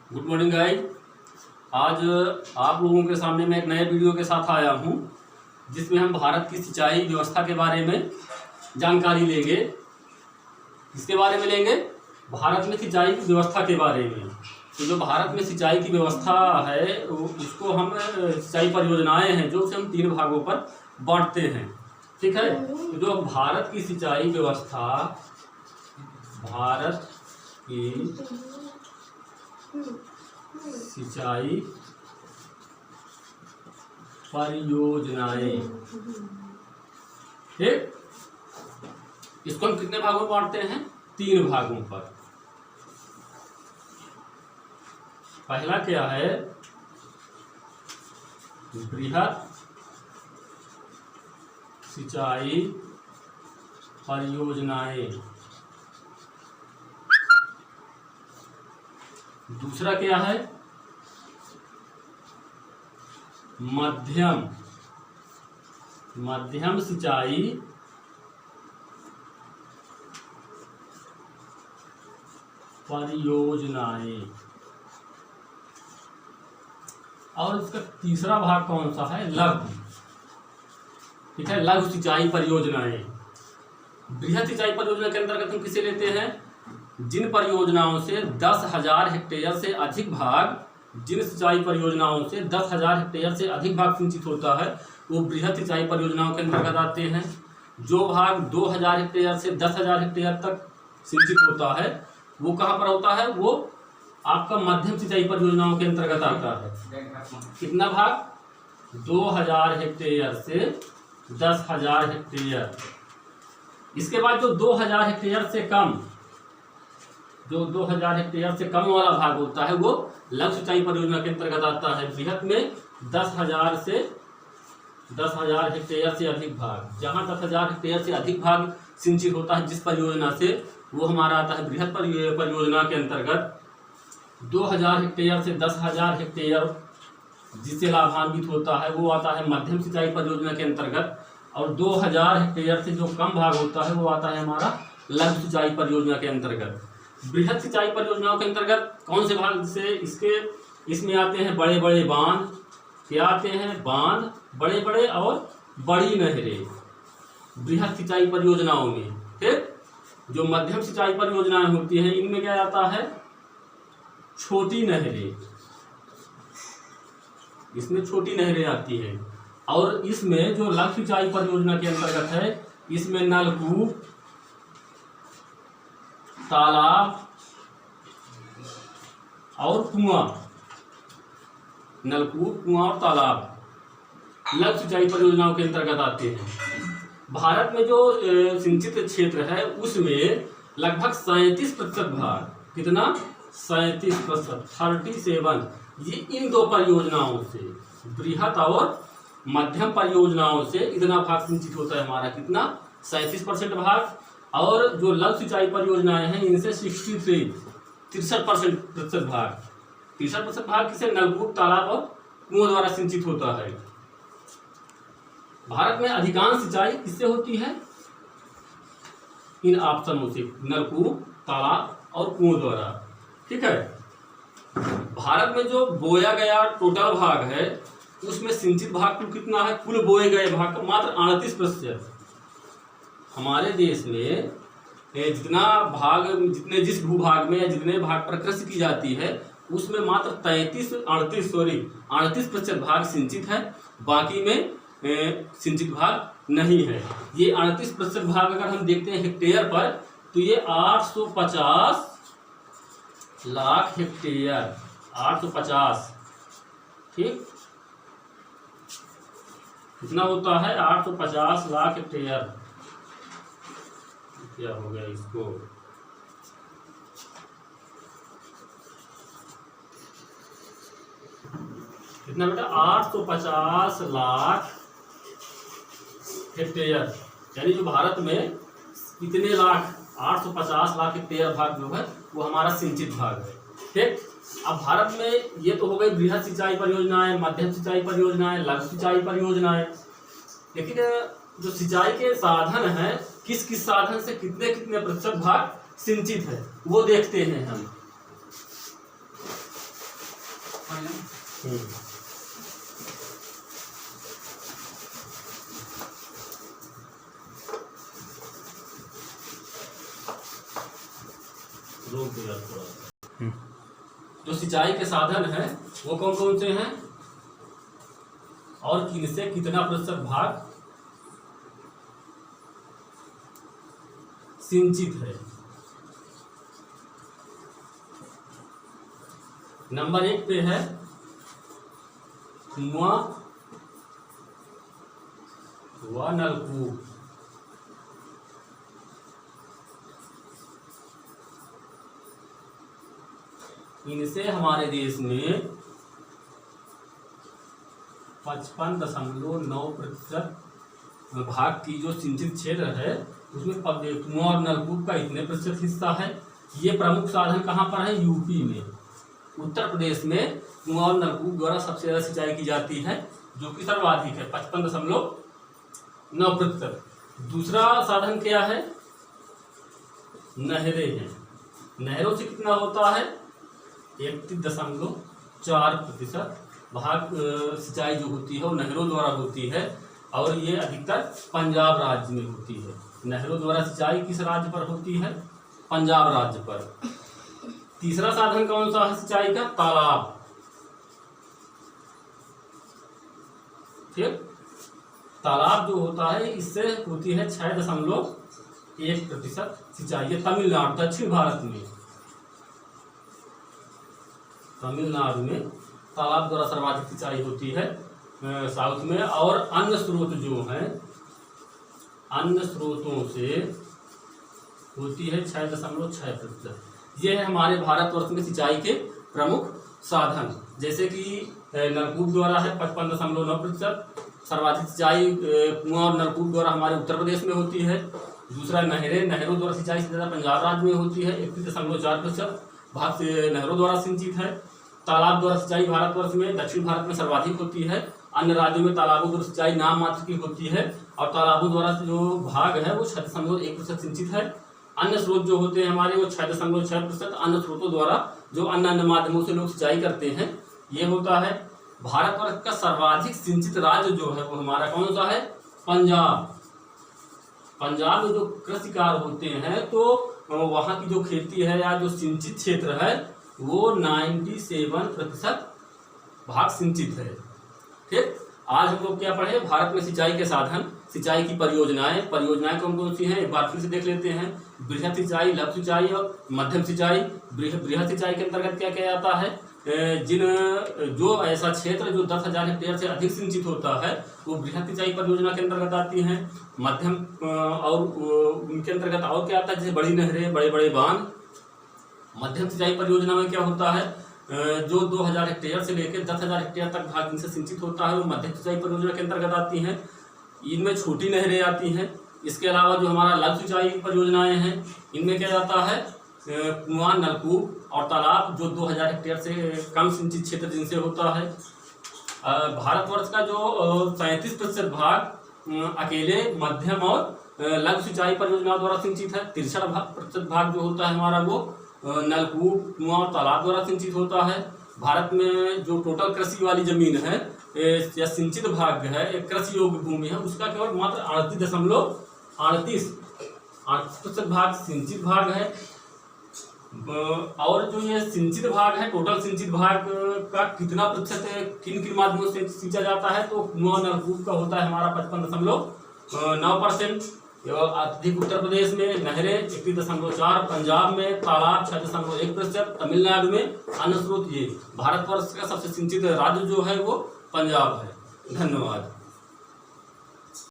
Good morning guys. आज आप लोगों के सामने मैं एक नए वीडियो के साथ आया हूं, जिसमें हम भारत की सिंचाई व्यवस्था के बारे में जानकारी लेंगे। किसके बारे में लेंगे? भारत में सिंचाई की व्यवस्था के बारे में। तो जो भारत में सिंचाई की व्यवस्था है उसको हम सिंचाई परियोजनाएं हैं जो उसे हम 3 भागों पर बांटते हैं। ठीक है। तो जो भारत की सिंचाई व्यवस्था, भारत की सिंचाई परियोजनाएं, ठीक, इसको हम कितने भागों में बांटते हैं? 3 भागों पर। पहला क्या है? बृहत सिंचाई परियोजनाएं। दूसरा क्या है? मध्यम सिंचाई परियोजनाएं। और इसका तीसरा भाग कौन सा है? लघु। ठीक है, लघु सिंचाई परियोजनाएं। बृहद सिंचाई परियोजना के अंतर्गत हम किसे लेते हैं? जिन परियोजनाओं से 10,000 हेक्टेयर से अधिक भाग, जिन सिंचाई परियोजनाओं से 10,000 हेक्टेयर से अधिक भाग सिंचित होता है वो बृहद सिंचाई परियोजनाओं के अंतर्गत आते हैं। जो भाग 2,000 हेक्टेयर से 10,000 हेक्टेयर तक सिंचित होता है वो कहाँ पर होता है? वो आपका मध्यम सिंचाई परियोजनाओं के अंतर्गत आता है। कितना भाग? 2,000 हेक्टेयर से 10,000 हेक्टेयर। इसके बाद जो 2,000 हेक्टेयर से कम, जो 2,000 हेक्टेयर से कम वाला भाग होता है वो लघु सिंचाई परियोजना के अंतर्गत आता है। बृहद में 10,000 से 10,000 हेक्टेयर से अधिक भाग, जहां 10,000 हेक्टेयर से अधिक भाग सिंचित होता है जिस परियोजना से, वो हमारा आता है बृहद परियोजना के अंतर्गत। 2,000 हेक्टेयर से 10,000 हेक्टेयर जिससे लाभान्वित होता है वो आता है मध्यम सिंचाई परियोजना के अंतर्गत। और 2,000 हेक्टेयर से जो कम भाग होता है वो आता है हमारा लघु सिंचाई परियोजना के अंतर्गत। बृहद सिंचाई परियोजनाओं के अंतर्गत कौन से भाग से इसमें आते हैं? बड़े बड़े बांध। क्या आते हैं? बांध, बड़े बड़े और बड़ी नहरें बृहद सिंचाई परियोजनाओं में। ठीक। जो मध्यम सिंचाई परियोजनाएं होती हैं इनमें क्या आता है? छोटी नहरें। इसमें छोटी नहरें आती हैं। और इसमें जो लघु सिंचाई परियोजना के अंतर्गत है इसमें नलकूप, तालाब और कुआं, नलकूप, कुआं और तालाब लघु सिंचाई परियोजनाओं के अंतर्गत आते हैं। भारत में जो सिंचित क्षेत्र है उसमें लगभग 37% भाग, कितना? 37%, 37, ये इन 2 परियोजनाओं से, बृहद और मध्यम परियोजनाओं से इतना भाग सिंचित होता है हमारा। कितना? 37% भाग। और जो लघु सिंचाई परियोजनाएं हैं इनसे 63% भाग, 63% भाग किसे? नलकूप, तालाब और कुओं द्वारा सिंचित होता है। भारत में अधिकांश सिंचाई किससे होती है? इन ऑप्शनों से, नलकूप, तालाब और कुओं द्वारा। ठीक है। भारत में जो बोया गया टोटल भाग है उसमें सिंचित भाग कुल कितना है? कुल बोए गए भाग का मात्र 38%। हमारे देश में जितना भाग, जिस भूभाग में या जितने भाग पर कृषि की जाती है उसमें मात्र 38% भाग सिंचित है, बाकी में सिंचित भाग नहीं है। ये 38% भाग अगर हम देखते हैं हेक्टेयर पर तो ये 850 लाख हेक्टेयर, 850। ठीक, कितना होता है? 850 लाख हेक्टेयर। क्या हो गया इसको? कितना बेटा? 850 लाख हेक्टेयर। यानी जो भारत में कितने लाख? 850 लाख हेक्टेयर भाग जो है वो हमारा सिंचित भाग है। ठीक। अब भारत में ये तो हो गई बृहद सिंचाई परियोजनाएं, मध्यम सिंचाई परियोजनाएं, लघु सिंचाई परियोजनाएं। लेकिन जो सिंचाई के साधन हैं, किस किस साधन से कितने कितने प्रतिशत भाग सिंचित है वो देखते हैं हम। रोक दिया थोड़ा। जो सिंचाई के साधन हैं वो कौन कौन से हैं और किनसे कितना प्रतिशत भाग सिंचित है। नंबर 1 पे है कुआं व नलकूप। इनसे हमारे देश में 55.9% भाग की जो सिंचित क्षेत्र है उसमें कुआं और नलकूप का इतने प्रतिशत हिस्सा है। ये प्रमुख साधन कहाँ पर है? यूपी में। उत्तर प्रदेश में कुआं और नलकूप द्वारा सबसे ज्यादा सिंचाई की जाती है, जो कि सर्वाधिक है 55.9%। दूसरा साधन क्या है? नहरें हैं। नहरों से कितना होता है? 31.4% भाग सिंचाई जो होती है वो नहरों द्वारा होती है, और ये अधिकतर पंजाब राज्य में होती है। नहरों द्वारा सिंचाई किस राज्य पर होती है? पंजाब राज्य पर। तीसरा साधन कौन सा है सिंचाई का? तालाब। ठीक, तालाब जो होता है इससे होती है 6.1% सिंचाई। ये तमिलनाडु, दक्षिण भारत में तमिलनाडु में तालाब द्वारा सर्वाधिक सिंचाई होती है साउथ में। और अन्य स्रोत जो हैं, अन्य स्रोतों से होती है 6.6%। ये है हमारे भारतवर्ष में सिंचाई के प्रमुख साधन। जैसे कि नलकूप द्वारा है 55.9%, सर्वाधिक सिंचाई कुआं और नलकूप द्वारा हमारे उत्तर प्रदेश में होती है। दूसरा नहरें, नहरों द्वारा सिंचाई से ज़्यादा पंजाब राज्य में होती है, 31.4% भाग से नहरों द्वारा सिंचित है। तालाब द्वारा सिंचाई भारतवर्ष में दक्षिण भारत में सर्वाधिक होती है। अन्य राज्यों में तालाबों द्वारा सिंचाई नाम मात्र की होती है, और तालाबों द्वारा जो भाग है वो 6.1% सिंचित है। अन्य स्रोत जो होते हैं हमारे वो 6.6%। अन्य स्रोतों द्वारा जो अन्य माध्यमों से लोग सिंचाई करते हैं ये होता है। भारतवर्ष का सर्वाधिक सिंचित राज्य जो है वो हमारा कौन सा है? पंजाब। पंजाब में जो कृषि कार्य होते हैं तो वहाँ की जो खेती है या जो सिंचित क्षेत्र है वो 97% भाग सिंचित है। ठीक, आज हम लोग क्या पढ़े? भारत में सिंचाई के साधन, सिंचाई की परियोजनाएं। परियोजनाएं कौन कौन सी हैं एक बार फिर से देख लेते हैं। बृहद सिंचाई, लघु सिंचाई और मध्यम सिंचाई। बृहद सिंचाई के अंतर्गत क्या किया जाता है? जो ऐसा क्षेत्र जो 10,000 हेक्टेयर से अधिक सिंचित होता है वो बृहद सिंचाई परियोजना के अंतर्गत आती हैं। मध्यम और उनके अंतर्गत और क्या आता है? जैसे बड़ी नहरें, बड़े बड़े बांध। मध्यम सिंचाई परियोजना में क्या होता है? जो 2,000 हेक्टेयर से लेकर 10,000 हेक्टेयर तक भाग इनसे सिंचित होता है वो मध्यम सिंचाई परियोजना के अंतर्गत आती हैं। इनमें छोटी नहरें आती हैं। इसके अलावा जो हमारा लघु सिंचाई परियोजनाएं हैं इनमें क्या जाता है? कुआं, नलकूप और तालाब जो 2,000 हेक्टेयर से कम सिंचित क्षेत्र जिनसे होता है। भारतवर्ष का जो 37% भाग अकेले मध्यम और लघु सिंचाई परियोजनाओं द्वारा सिंचित है। 63% भाग जो होता है हमारा वो नलकूप, कुआं और तालाब द्वारा सिंचित होता है। भारत में जो टोटल कृषि वाली जमीन है या सिंचित भाग है, एक कृषि योग्य भूमि है, उसका केवल मात्र 38.38% भाग सिंचित भाग है। और जो ये सिंचित भाग है, टोटल सिंचित भाग का कितना प्रतिशत किन किन माध्यमों से सिंचा जाता है? तो कुआं नलकूप का होता है हमारा 55.9%। अधिक उत्तर प्रदेश में नहरें 31.4%, पंजाब में तालाब 6.1%, तमिलनाडु में अन्य स्रोत। ये भारतवर्ष का सबसे सिंचित राज्य जो है वो पंजाब है। धन्यवाद।